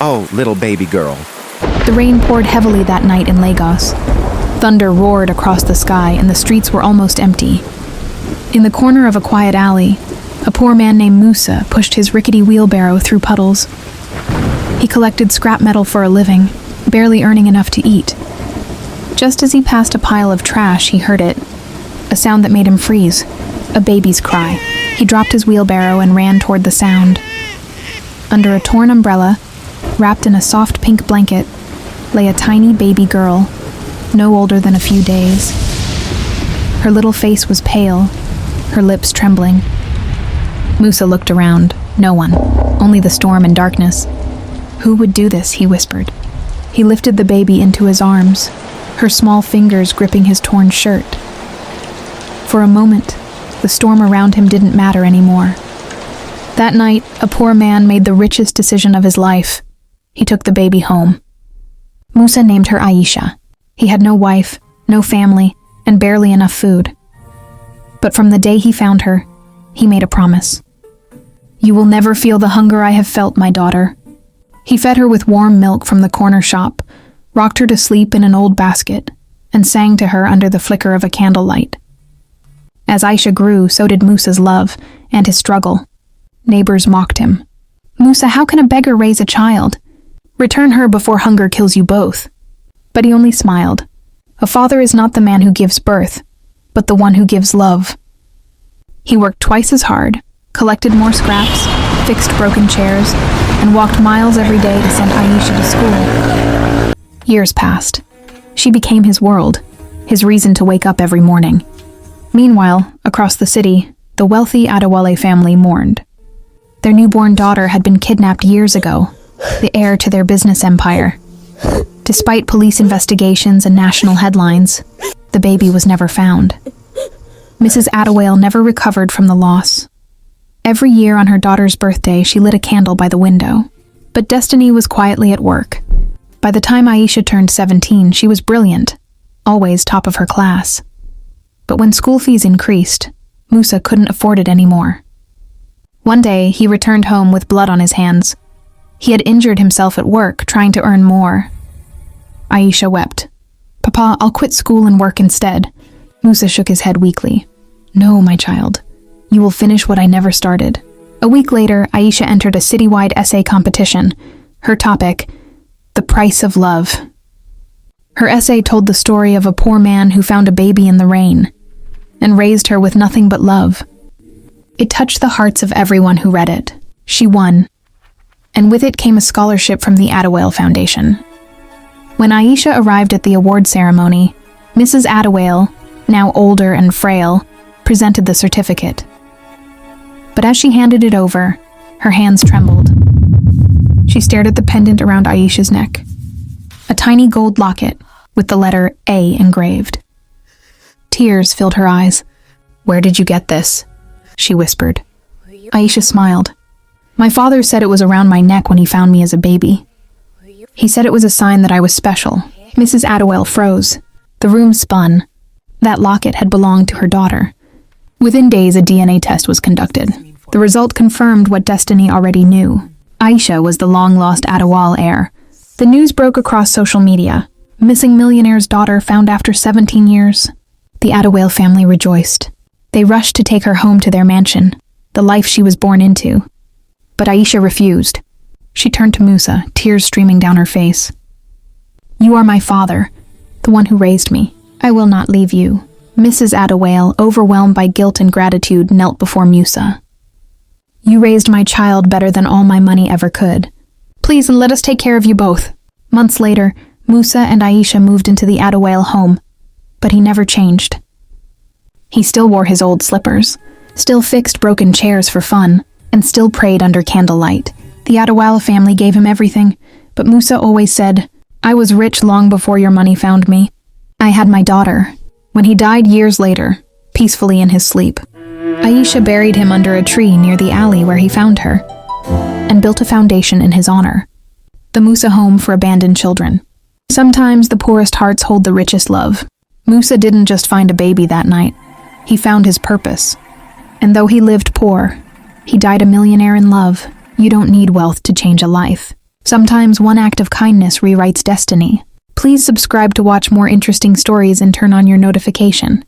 Oh, little baby girl. The rain poured heavily that night in Lagos. Thunder roared across the sky and the streets were almost empty. In the corner of a quiet alley, a poor man named Musa pushed his rickety wheelbarrow through puddles. He collected scrap metal for a living, barely earning enough to eat. Just as he passed a pile of trash, he heard it. A sound that made him freeze. A baby's cry. He dropped his wheelbarrow and ran toward the sound. Under a torn umbrella, wrapped in a soft pink blanket, lay a tiny baby girl, no older than a few days. Her little face was pale, her lips trembling. Musa looked around. No one. Only the storm and darkness. Who would do this, he whispered. He lifted the baby into his arms, her small fingers gripping his torn shirt. For a moment, the storm around him didn't matter anymore. That night, a poor man made the richest decision of his life. He took the baby home. Musa named her Aisha. He had no wife, no family, and barely enough food. But from the day he found her, he made a promise. "You will never feel the hunger I have felt, my daughter." He fed her with warm milk from the corner shop, rocked her to sleep in an old basket, and sang to her under the flicker of a candlelight. As Aisha grew, so did Musa's love and his struggle. Neighbors mocked him. "Musa, how can a beggar raise a child? Return her before hunger kills you both." But he only smiled. A father is not the man who gives birth, but the one who gives love. He worked twice as hard, collected more scraps, fixed broken chairs, and walked miles every day to send Aisha to school. Years passed. She became his world, his reason to wake up every morning. Meanwhile, across the city, the wealthy Adewale family mourned. Their newborn daughter had been kidnapped years ago, the heir to their business empire. Despite police investigations and national headlines, the baby was never found. Mrs. Adewale never recovered from the loss. Every year on her daughter's birthday, she lit a candle by the window. But destiny was quietly at work. By the time Aisha turned 17, she was brilliant, always top of her class. But when school fees increased, Musa couldn't afford it anymore. One day, he returned home with blood on his hands. He had injured himself at work, trying to earn more. Aisha wept. "Papa, I'll quit school and work instead." Musa shook his head weakly. "No, my child. You will finish what I never started." A week later, Aisha entered a citywide essay competition. Her topic, the price of love. Her essay told the story of a poor man who found a baby in the rain and raised her with nothing but love. It touched the hearts of everyone who read it. She won, and with it came a scholarship from the Adewale Foundation. When Aisha arrived at the award ceremony, Mrs. Adewale, now older and frail, presented the certificate. But as she handed it over, her hands trembled. She stared at the pendant around Aisha's neck, a tiny gold locket with the letter A engraved. Tears filled her eyes. "Where did you get this?" she whispered. Aisha smiled. "My father said it was around my neck when he found me as a baby. He said it was a sign that I was special." Mrs. Adewale froze. The room spun. That locket had belonged to her daughter. Within days, a DNA test was conducted. The result confirmed what destiny already knew. Aisha was the long-lost Adewale heir. The news broke across social media. Missing millionaire's daughter found after 17 years. The Adewale family rejoiced. They rushed to take her home to their mansion, the life she was born into. But Aisha refused. She turned to Musa, tears streaming down her face. "You are my father, the one who raised me. I will not leave you." Mrs. Adewale, overwhelmed by guilt and gratitude, knelt before Musa. "You raised my child better than all my money ever could. Please let us take care of you both." Months later, Musa and Aisha moved into the Adewale home, but he never changed. He still wore his old slippers, still fixed broken chairs for fun, and still prayed under candlelight. The Adewale family gave him everything, but Musa always said, "I was rich long before your money found me. I had my daughter." When he died years later, peacefully in his sleep, Aisha buried him under a tree near the alley where he found her, and built a foundation in his honor, the Musa Home for Abandoned Children. Sometimes the poorest hearts hold the richest love. Musa didn't just find a baby that night. He found his purpose. And though he lived poor, he died a millionaire in love. You don't need wealth to change a life. Sometimes one act of kindness rewrites destiny. Please subscribe to watch more interesting stories and turn on your notification.